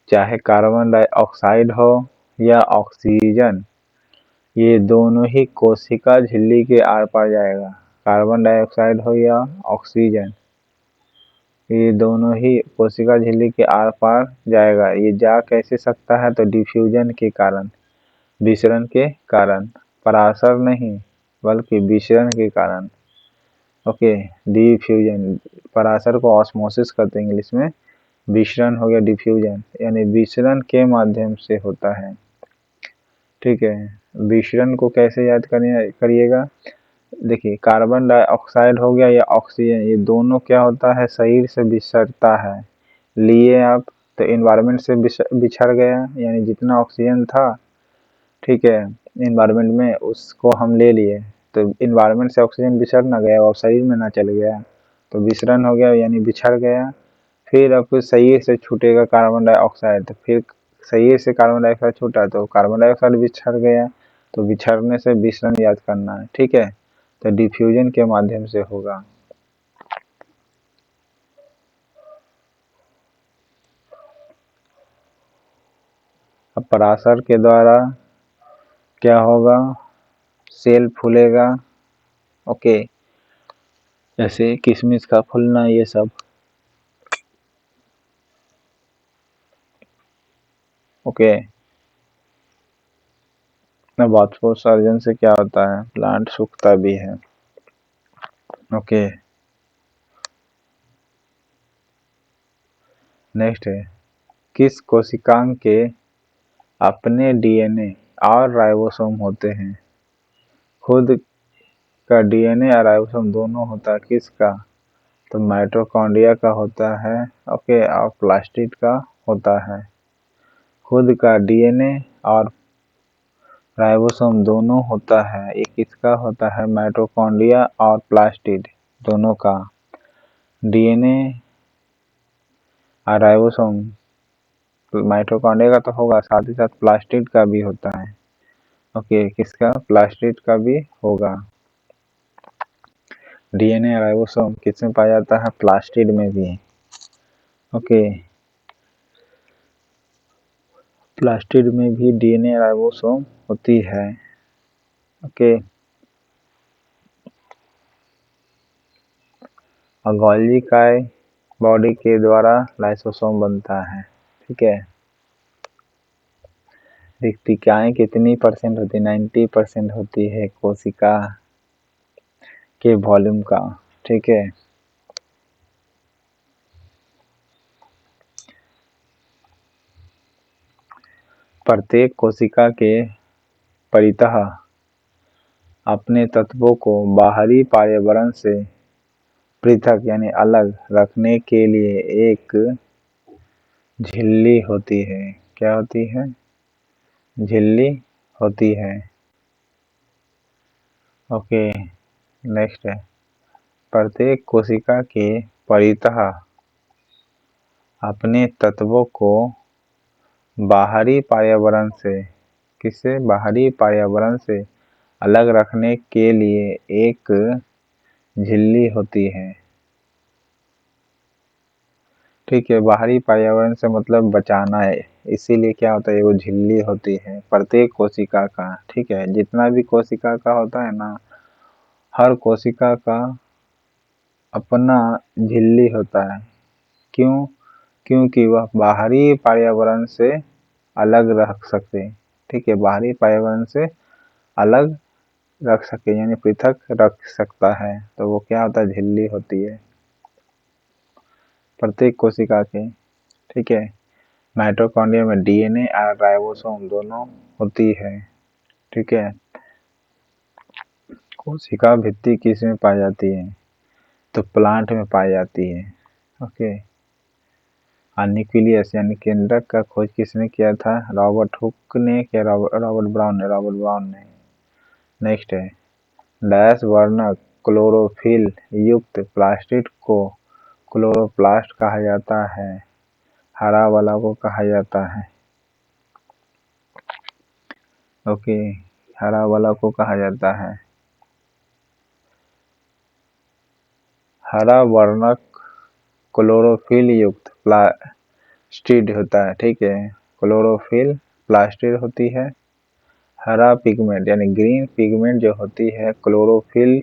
चाहे carbon dioxide हो या ऑक्सीजन, ये दोनों ही कोशिका झिल्ली के आर पार जाएगा। कार्बन डाइऑक्साइड हो या ऑक्सीजन, ये दोनों ही कोशिका झिल्ली के आर पार जाएगा। ये जा कैसे सकता है? तो डिफ्यूजन के कारण, विसरण के कारण, परासर नहीं बल्कि विसरण के कारण। ओके, डिफ्यूजन, परासर को ऑस्मोसिस करते हैं इंग्लिश में, विसरण हो गया डिफ्यूजन, यानी विसरण के माध्यम से होता है। ठीक है, विसरण को कैसे याद करिएगा? देखिए, कार्बन डाइऑक्साइड हो गया या ऑक्सीजन, ये दोनों क्या होता है? शरीर से बिछड़ता है। लिए आप तो इन्वायरमेंट से बिछड़ गया, यानी जितना ऑक्सीजन था, ठीक है, इन्वायरमेंट में उसको हम ले लिए, तो इन्वायरमेंट से ऑक्सीजन बिछड़ ना गया और शरीर में ना चल गया, तो विसरण हो गया यानी बिछड़ गया। फिर आपको शरीर से छूटेगा कार्बन डाइऑक्साइड, तो फिर शरीर से कार्बन डाइऑक्साइड छूटा तो कार्बन डाइऑक्साइड बिछड़ गया, तो बिछड़ने से विसरण याद करना है। ठीक है, तो डिफ्यूजन के माध्यम से होगा। अब पराशर के द्वारा क्या होगा? सेल फूलेगा। ओके, जैसे किशमिश का फूलना, ये सब। ओके, वाष्पोत्सर्जन से क्या होता है? प्लांट सूखता भी है। ओके, नेक्स्ट है, किस कोशिकांग के अपने डीएनए और राइबोसोम होते हैं? खुद का डीएनए और राइबोसोम दोनों होता है, किसका? तो माइटोकॉन्ड्रिया का होता है। ओके, और प्लास्टिड का होता है। खुद का डीएनए और राइबोसोम दोनों होता है, ये किसका होता है? माइटोकॉन्ड्रिया और प्लास्टिड दोनों का। डीएनए और राइबोसोम माइटोकॉन्ड्रिया का तो होगा, साथ ही साथ प्लास्टिड का भी होता है। ओके, किसका? प्लास्टिड का भी होगा। डीएनए राइबोसोम किसमें पाया जाता है? प्लास्टिड में भी। ओके, प्लास्टिड में भी डीएनए राइबोसोम होती है। ओके, और गोल्गी काय बॉडी के द्वारा लाइसोसोम बनता है। ठीक है, रिक्तिकाएं कितनी परसेंट होती है? 90% होती है कोशिका के वॉल्यूम का। ठीक है, प्रत्येक कोशिका के परितः अपने तत्वों को बाहरी पर्यावरण से पृथक यानी अलग रखने के लिए एक झिल्ली होती है। क्या होती है? झिल्ली होती है। ओके, नेक्स्ट है, प्रत्येक कोशिका के परितः अपने तत्वों को बाहरी पर्यावरण से, किससे? बाहरी पर्यावरण से अलग रखने के लिए एक झिल्ली होती है। ठीक है, बाहरी पर्यावरण से मतलब बचाना है, इसीलिए क्या होता है? वो झिल्ली होती है प्रत्येक कोशिका का। ठीक है, जितना भी कोशिका का होता है ना, हर कोशिका का अपना झिल्ली होता है। क्यों? क्योंकि वह बाहरी पर्यावरण से अलग रख सके। ठीक है, बाहरी पर्यावरण से अलग रख सके यानी पृथक रख सकता है, तो वो क्या होता है? झिल्ली होती है प्रत्येक कोशिका के। ठीक है, माइटोकॉन्ड्रिया में डीएनए और राइबोसोम दोनों होती है। ठीक है, कोशिका भित्ति किस में पाई जाती है? तो प्लांट में पाई जाती है। ओके, न्यूक्लियस यानी केंद्रक का खोज किसने किया था? रॉबर्ट हुक ने या रॉबर्ट ब्राउन ने। नेक्स्ट है, डैश वर्णक क्लोरोफिल युक्त प्लास्टिड को क्लोरोप्लास्ट कहा जाता है, हरा वाला को कहा जाता है। ओके, हरा वाला को कहा जाता है। हरा वर्णक क्लोरोफिल युक्त स्टिड होता है, ठीक है। क्लोरोफिल प्लास्टिड होती है। हरा पिगमेंट यानी ग्रीन पिगमेंट जो होती है क्लोरोफिल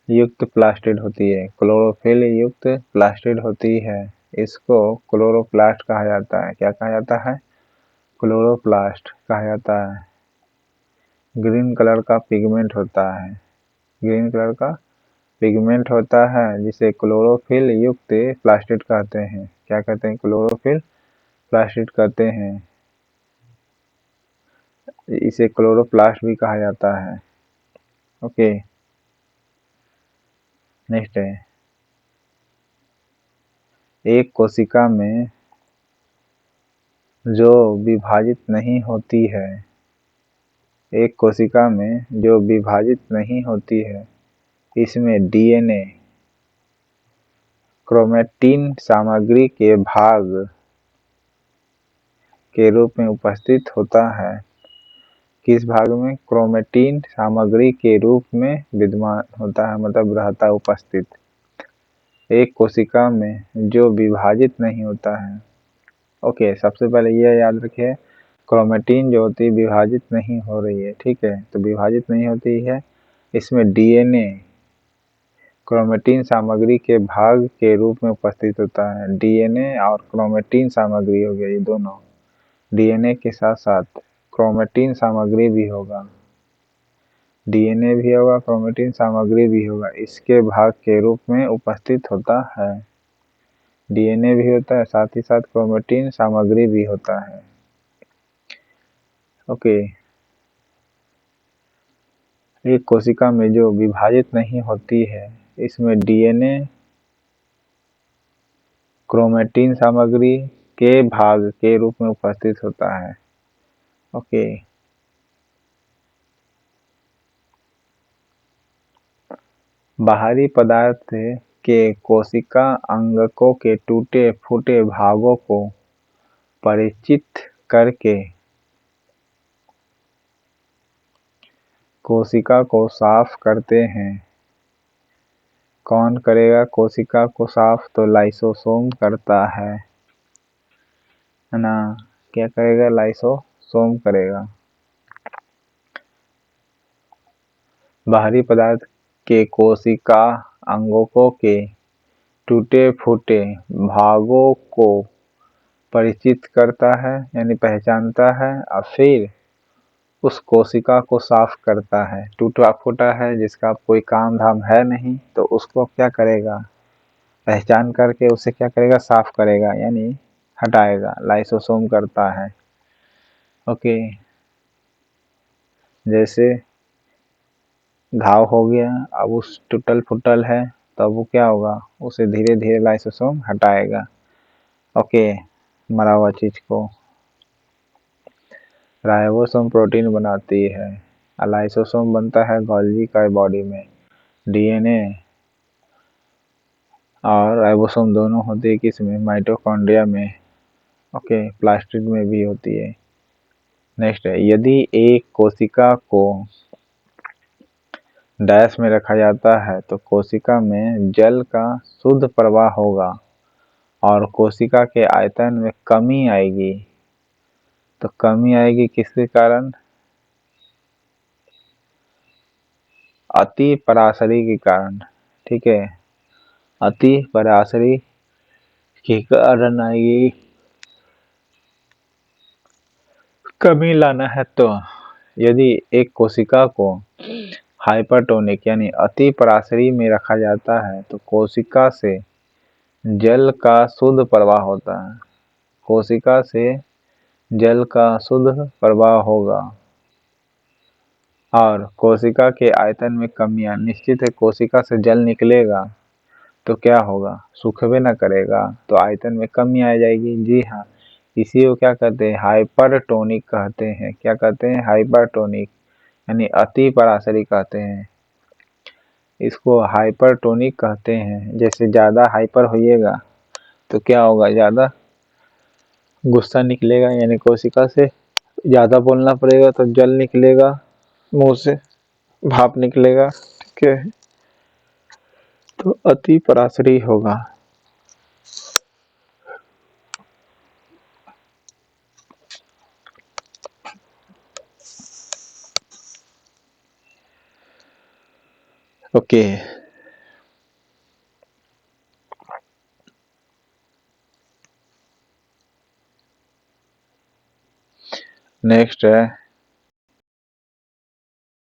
युक्त प्लास्टिड होती है, क्लोरोफिल युक्त प्लास्टिड होती है। इसको क्लोरोप्लास्ट कहा जाता है। क्या कहा जाता है? क्लोरोप्लास्ट कहा जाता है। ग्रीन कलर का पिगमेंट होता है, ग्रीन कलर का पिगमेंट होता है जिसे क्लोरोफिल युक्त प्लास्टिड कहते हैं। क्या कहते हैं? क्लोरोफिल प्लास्टिड कहते हैं। इसे क्लोरोप्लास्ट भी कहा जाता है। ओके, नेक्स्ट है, एक कोशिका में जो विभाजित नहीं होती है, एक कोशिका में जो विभाजित नहीं होती है, इसमें डीएनए क्रोमैटिन सामग्री के भाग के रूप में उपस्थित होता है। किस भाग में? क्रोमैटिन सामग्री के रूप में विद्यमान होता है, मतलब रहता है उपस्थित। एक कोशिका में जो विभाजित नहीं होता है। ओके, सबसे पहले ये याद रखिए, क्रोमैटिन जो होती है विभाजित नहीं हो रही है, ठीक है। तो विभाजित नहीं होती है, इसमें डीएनए क्रोमैटिन सामग्री के भाग के रूप में उपस्थित होता है। डीएनए और क्रोमैटिन सामग्री हो गया, ये दोनों। डीएनए के साथ साथ क्रोमैटिन सामग्री भी होगा, डीएनए भी होगा, क्रोमैटिन सामग्री भी होगा, इसके भाग के रूप में उपस्थित होता है। डीएनए भी होता है, साथ ही साथ क्रोमैटिन सामग्री भी होता है। ओके, एक कोशिका में जो विभाजित नहीं होती है, इसमें डीएनए क्रोमैटिन सामग्री के भाग के रूप में उपस्थित होता है। ओके, बाहरी पदार्थ के कोशिका अंगकों के टूटे फूटे भागों को परिचित करके कोशिका को साफ करते हैं। कौन करेगा कोशिका को साफ? तो लाइसोसोम करता है ना। क्या करेगा? लाइसोसोम करेगा। बाहरी पदार्थ के कोशिका अंगकों के टूटे फूटे भागों को परिचित करता है यानी पहचानता है, और फिर उस कोशिका को साफ करता है। टूटा फूटा है जिसका कोई काम धाम है नहीं, तो उसको क्या करेगा? पहचान करके उसे क्या करेगा? साफ करेगा यानी हटाएगा, लाइसोसोम करता है। ओके, जैसे घाव हो गया, अब उस टूटल फुटल है, तो अब वो क्या होगा? उसे धीरे धीरे लाइसोसोम हटाएगा। ओके, मरा हुआ चीज को। राइबोसोम प्रोटीन बनाती है, लाइसोसोम बनता है गोल्गी का बॉडी में। डीएनए और राइबोसोम दोनों होती है किसमें? माइटोकॉन्ड्रिया में। ओके, प्लास्टिड में भी होती है। नेक्स्ट है, यदि एक कोशिका को डैश में रखा जाता है तो कोशिका में जल का शुद्ध प्रवाह होगा और कोशिका के आयतन में कमी आएगी। तो कमी आएगी किसके कारण? अति पराशरी के कारण, ठीक है। अति पराशरी के कारण आएगी। कमी लाना है तो यदि एक कोशिका को हाइपरटोनिक यानी अति पराशरी में रखा जाता है तो कोशिका से जल का शुद्ध प्रवाह होता है। कोशिका से जल का शुद्ध प्रवाह होगा और कोशिका के आयतन में कमियां निश्चित है। कोशिका से जल निकलेगा तो क्या होगा? सूखबे न करेगा, तो आयतन में कमी आ जाएगी। जी हाँ, इसी को क्या कहते हैं? हाइपरटोनिक कहते हैं। क्या कहते हैं? हाइपरटोनिक यानी अति पराशरी कहते हैं। इसको हाइपरटोनिक कहते हैं। जैसे ज्यादा हाइपर होइएगा तो क्या होगा? ज्यादा गुस्सा निकलेगा, यानी कोशिका से ज्यादा बोलना पड़ेगा तो जल निकलेगा, मुंह से भाप निकलेगा, ठीक है। तो अति पराशरी होगा। ओके। नेक्स्ट है